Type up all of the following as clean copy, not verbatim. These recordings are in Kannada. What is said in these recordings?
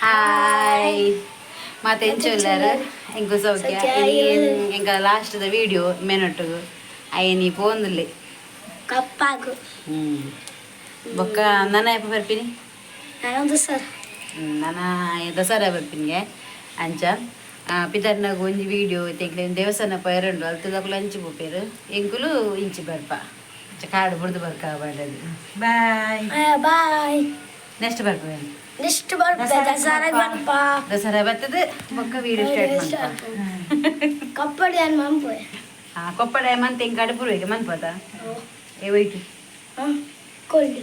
ಹಾಯ್ ಮತ್ತೆ ಎಂಚೊಲ್ಲರು ಎಂಕು ಸೌಖ್ಯ ಎಂಕ ಲಾಸ್ಟ್ದ ವಿಡಿಯೋ ಮೆನೊಟ್ಟು ಅಯ್ಯನಿ ಪೋಂದುಲ್ಲೆ ಕಪ್ಪಾಗು ಬೊಕ್ಕ ನನ್ನ ಎಪ್ಪ ಬರ್ಪಿನಿ ನಾನೊಂದು ಸರ್ ನನ್ನ ದಸರಾ ಬರ್ಪಿನಿಗೆ ಅಂಚ ಪಿತರ್ನಾಗ ಒಂಜಿ ವಿಡಿಯೋ ತೆಗ್ಲಿ ದೇವಸ್ಥಾನ ಪೈರಂಡು ಅಲ್ತದಕ್ಕಲು ಅಂಚಿ ಬೋಪೇರು ಎಂಕುಲು ಇಂಚಿ ಬರ್ಪ ಕಾಡು ಬುಡ್ದು ಬರ್ಕ ಬಾಡದು ಬಾಯ್ ಬಾಯ್ ನೆಕ್ಸ್ಟ್ ಬರ್ಪ ನೆಕ್ಸ್ಟ್ ಬರ್ತದೆ ದಸರಾ ಬರ್ತದೆ ಬೊಕ್ಕ ವಿಡಿಯೋ ಸ್ಟಾರ್ಟ್ ಮಾಡ್ಪ ಕಪ್ಪಡಿ ಅನ್ ಮಂಪೋಯ್ ಕೊಪ್ಪಡ ಮಂತ್ ಹೆಂಗೆ ಕಡಪುರ್ವೇಗೆ ಮನ್ಪದ ಏ ಒಯ್ತು ಕೊಲ್ಲಿ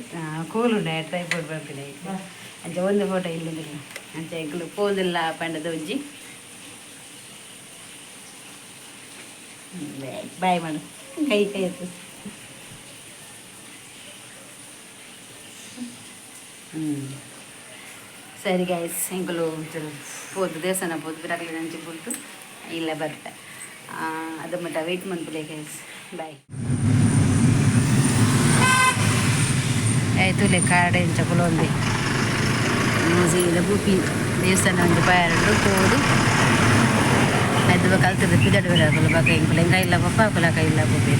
ಕೂಲುಂಡೆ ಟ್ರೈಪೋರ್ಡ್ ಬರ್ಪಿನ ಅಂಚ ಒಂದು ಫೋಟೋ ಇಲ್ಲ ಅಂಚ ಎಂಕಲು ಪೋದಿಲ್ಲ ಪಂಡದ ಉಜ್ಜಿ ಬಾಯ್ ಮಾಡು ಕೈ ಕೈ ಎತ್ತು ಸರಿ ಗೈಸ್ ಎಂಕಲು ಪೋದು ದೇವಸ್ಥಾನ ಪೋದು ಬಿರಾಗ್ಲಿ ನಂಚಿ ಬಿಟ್ಟು ಇಲ್ಲ ಬರ್ತೆ ಅದು ಮಟ್ಟ ವೆಯ್ಟ್ ಮಾಡ್ಬಿಡಿ ಗೈಸ್ ಬಾಯ್ ಆಯ್ತು ಕಾರ್ಡ್ ಎಂಚ ಕುಲೊಂದಿ ಸೀದ ಬುಪ್ಪಿ ದೇವಸ್ಥಾನ ಒಂದು ಪಾಯರಡು ಹೋದು ಅದು ಕಲ್ತದ ಪಿದಡು ಬರೋದು ಬಕ ಇಂಕುಲ ಹೆಂಗ ಇಲ್ಲ ಪಪ್ಪ ಕುಲಕ ಇಲ್ಲ ಬುಪ್ಪಿ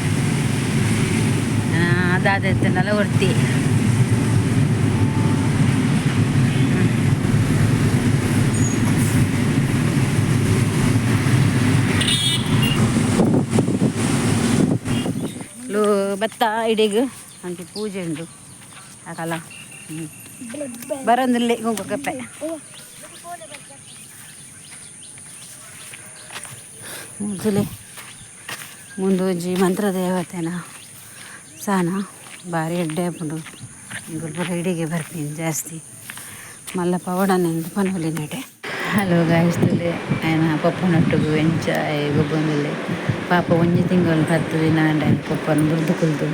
ಅದಾದೆತ್ತನಲ್ಲ ಹೊರ್ತಿ ಭತ್ತ ಇಡೀಗ ಅಂತ ಪೂಜೆ ಉಂಟು ಆಗಲ್ಲ ಬರೋದಿಲ್ಲ ಗುಂಪೆ ಮುಂಜಾನೆ ಮುಂದೊಂಜಿ ಮಂತ್ರ ದೇವತೆನ ಸಾನ ಭಾರಿ ಎಡ್ಡೆ ಹಾಕೊಂಡು ಗುಲ್ಬರ್ಗ ಇಡಿಗೆ ಬರ್ತೀನಿ ಜಾಸ್ತಿ ಮಲ್ಲ ಪವಡನೆಂದು ಪನವಲಿ ನಡೆ ಹಲೋ ಗಾಯಿಸ್ತದೆ ಆಯ್ನ ಪಪ್ಪನೊಟ್ಟಿಗೂ ಎಂಚ ಗೊಬ್ಬಂದಿಲ್ಲ ಪಾಪ ಒಂಜಿ ತಿಂಗಳು 10 ದಿನ ಅಂಡ ಪಪ್ಪನ ಬುರ್ದು ಕುಲ್ದು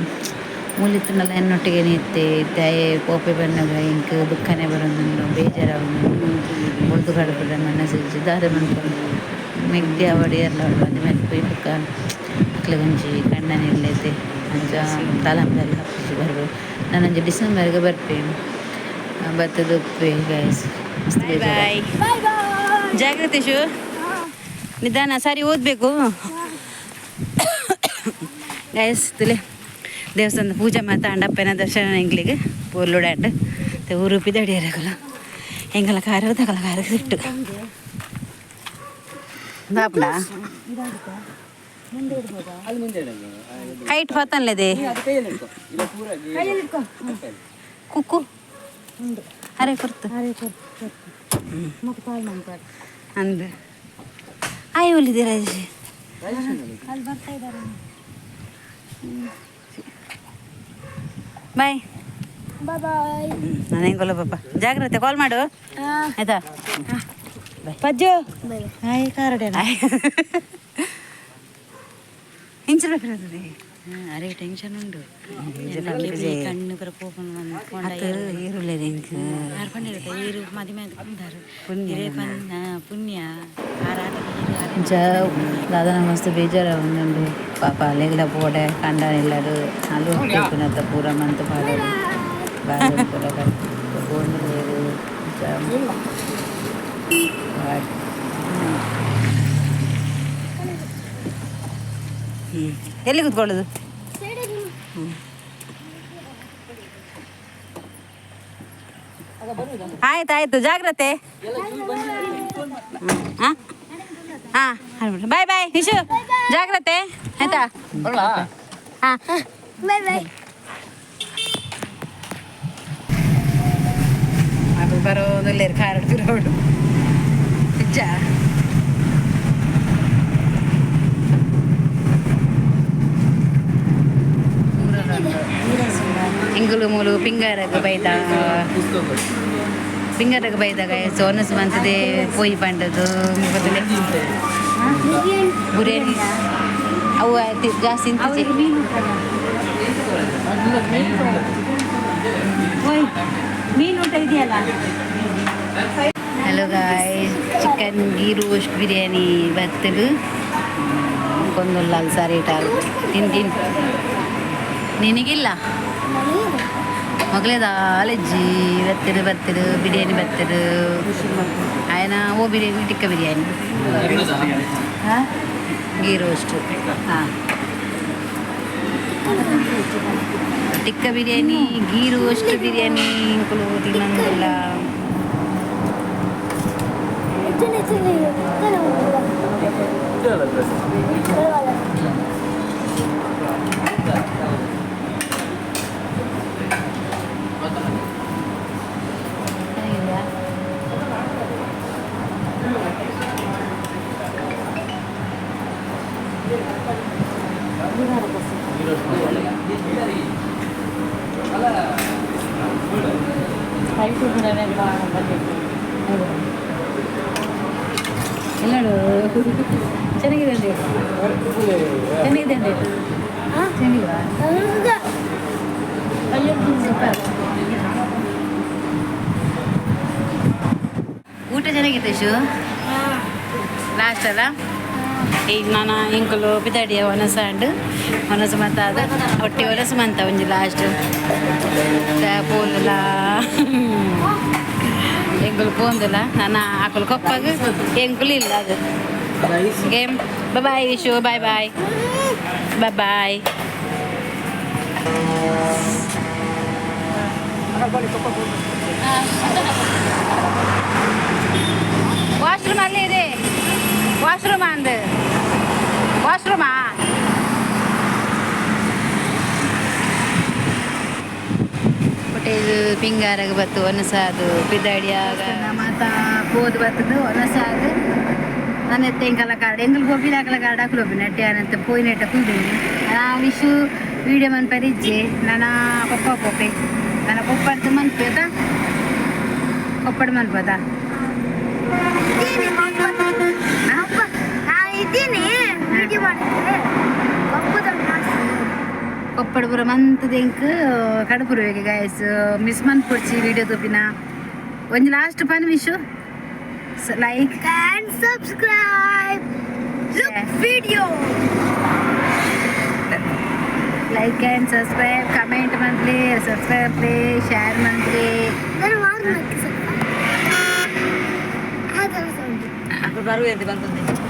ಮೂಲಿತ್ತನಲ್ಲ ಎನ್ನೊಟ್ಟಿಗೆ ನಿತ್ತೆ ತಾಯಿ ಪೋಪೆ ಬಣ್ಣಗ ಇಂಕ ದುಃಖನೇ ಬರೋದು ಬೇಜಾರಾಗ ಬುರ್ದು ಕಡಪಡ ಮನಸ್ಸು ದಾರಿ ಮಾಡ್ಕೊಂಡು ಮೆಗ್ದಿ ಅವಡಿ ಎಲ್ಲ ಅದು ಮೆಪ್ಪಿ ಬುಕ್ಕ ಮಕ್ಳಿಗಂಜಿ ಕಣ್ಣನಿಲ್ಲೈತೆ ಅಂಚ ತಲಂಬೆಲ್ಲ ಹಪ್ಪಿಸಿ ಬರ್ಬೇಕು ನಾನಂಜಿ ಡಿಸೆಂಬರ್ಗೆ ಬರ್ಪೇನು ಬರ್ತದ ಉಪ್ಪೆ ಗಾಯಸ್ ಮಸ್ತ್ ಬೇಜಾರು ಜಾಗ್ರತೆ ಶು ನಿಧಾನ ಸರಿ ಓದಬೇಕು ಗಾಯಸ್ ತುಲೆ ದೇವಸ್ಥಾನದ ಪೂಜೆ ಮಾತಾಂಡ ಅಪ್ಪನ ದರ್ಶನ ಎಂಗ್ಲಿಗೆ ಪೂರ್ಲುಡಾಂಡ್ ಊರು ಪಿದಡಿಯರಗಲ್ಲ ಎಂಗಲ ಕಾರ ತಗಲ ಕಾರ ಸಿಟ್ಟು ಬಾಪಡ ಹೈಟ್ ಪತ್ತನ್ಲೇದೆ ಕುಕ್ಕು ಅರೆ ಕೊಡ್ತು ಅಂದು ಆಯ್ ಒಲಿದೆ ರಾಜೇಶ್ ಬಾಯ್ ಬಾಯ್ ನಾನು ಹೆಂಗೊಲ್ಲ ಪಾಪ ಜಾಗ್ರತೆ ಕಾಲ್ ಮಾಡು ಆಯ್ತಾ ಬಾಯ್ ಪಜ್ಜು ಹಾಯ್ ಕಾರಡೇನ ಹಿಂಚಿರಕ್ಕಿರ್ತದೆ ಅರೆ ಟೆನ್ಷನ್ ಉಂಟು ಕಣ್ಣು ಬರ ಈರುಳ್ಳಿ ಈರು ಮದುವೆ ಪುಣ್ಯ ದಾದನ ಮಸ್ತ್ ಬೇಜಾರ ಒಂದೊಂದು ಪಾಪ ಅಲೆಗಳ ಪೋಡೆ ಕಂಡನಿಲ್ಲಡು ಅಲ್ಲೂ ಹೋಗ್ತಿನತ್ತ ಪೂರ ಮಂತ್ ಮಾಡೋದು ಬಾರಿ ಪೂರ ಬೋಂದು ಎಲ್ಲಿ ಕೂತ್ಕೊಳ್ಳೋದು ಆಯ್ತಾಯ್ತು ಜಾಗ್ರತೆ ಹಾಂ ಬಾಯ್ ಬಾಯ್ ನಿಶು ಜಾಗ್ರತೆ ಆಯ್ತಾ ಹಾಂ ಬಾಯ್ ಬಾಯ್ ಅದು ಬರೋದಿಲ್ಲ ಕಾರಡ್ತಿರ ಅವಳು ನಿಜ ಎಂಗುಲು ಮೂಲು ಪಿಂಗಾರಗ ಬೈದಾಗ ಸೋನಸ್ ಮಂತದೆ ಪೋಯಿ ಪಂಡದು ಬಿರಿಯಾನಿ ಅವು ಜಾಸ್ತಿ ಮೀನು ಊಟ ಇದೆಯಲ್ಲ. Hello guys, chicken ghee roast biryani ಬರ್ತದು ಕೊಂದೊಲ್ಲ ಸಾರಿ ಇಟ್ಟಾರು ತಿಂತೀನಿ. ನಿನಗಿಲ್ಲ ಮಗಳೇದ ಅಲೆಜ್ಜಿ ಬತ್ತರು ಬಿರಿಯಾನಿ ಬತ್ತರು ಆಯ್ನ ಓ ಬಿರಿಯಾನಿ ಟಿಕ್ಕ ಬಿರಿಯಾನಿ ಹಾಂ ಗೀ ರೋಸ್ಟು ಹಾಂ ಟಿಕ್ಕ ಬಿರಿಯಾನಿ ಗೀ ರೋಸ್ಟ್ ಬಿರಿಯಾನಿ ಇಂಕುಲು ತಿನ್ನಂಗಿಲ್ಲ ಎಲ್ಲಾಡು ಚೆನ್ನಾಗಿದೆ ಅಂడి ಚೆನ್ನಾಗಿದೆ ಅಂడి ಚೆನ್ನಾಗಿಲ್ವಾ ಊಟ ಚೆನ್ನಾಗಿತ್ತು ಶು ಲಾಸ್ಟ್ ಅಲ್ಲ ಈಗ ನಾನು ಇಂಕುಲು ಬಿದಾಡಿಯ ಒನಸ ಅಂಡು ಒನಸ ಮತ್ತು ಅದು ಹೊಟ್ಟೆ ಒನಸ ಮಂತ ಒಂಜಿ ಲಾಸ್ಟ್ ಪೋಲುಲ ಎಂಕುಲು ಪೋಂದುಲ ನಾನು ಆಕುಲು ಕೊಪ್ಪಾಗ ಎಂಕುಲು ಇಲ್ಲ ಅದು ಗೇಮ್ ಬಾಯ್ ವಿಶು ಬಾಯ್ ಬಾಯ್ ಬಾಯ್ ವಾಶ್ರೂಮ್ ಅಲ್ಲಿ ಇದೆ ವಾಶ್ರೂಮ್ ಅಂದು ವಾಶ್ರೂಮಾ ಹೊಟ್ಟೆದು ಪಿಂಗಾರಾಗ ಬತ್ತು ಒನಸಾದು ಬಿದ್ದಾಡಿಯಾಗ ಮಾತಾ ಪೋದು ಬತ್ತದು ಒನಸಾದು ನನ್ನ ತೆಂಕಲ ಕಾರ್ಡ್ ಎಂಗಲ್ ಗೋಪಿನ ಹಾಕಲ ಕಾರ್ಡ್ ಹಾಕಲೋಪಿ ನೆಟ್ಟೆ ಅಂತ ಪೋಯಿ ನೆಟ್ಟ ಕೂದಿನಿ ನಾ ವಿಶು ವೀಡಿಯೋ ಮನ್ಪರಿಜ್ಜೆ ನನ್ನ ಪಪ್ಪ ಪೋಪೆ ನನ್ನ ಪಪ್ಪಡ್ದು ಮನ್ಪೇತ ಕೊಪ್ಪಡು ಮನ್ಪದ ಕೊಪ್ಪಡು ಪುರ ಮಂತದೆಂಕ್ ಕಡಪುರವೆಗೆ ಗಾಯಸ್ ಮಿಸ್ ಮನ್ತ್ ಕೊಡ್ಸಿ ವಿಡಿಯೋ ತೋಪಿನ ಒಂಜಿ ಲಾಸ್ಟ್ ಪನ್ ವಿಶು like and subscribe look video like and subscribe comment monthly subscribe play share monthly ನಾನು ವಾರ ಮಾಡ್ತೀನಿ ಸ್ವಲ್ಪ ಆ ಥರ ಸೌಂಡ್ ಬರುವೆ ಅಂತ ಬಂತಂದೆ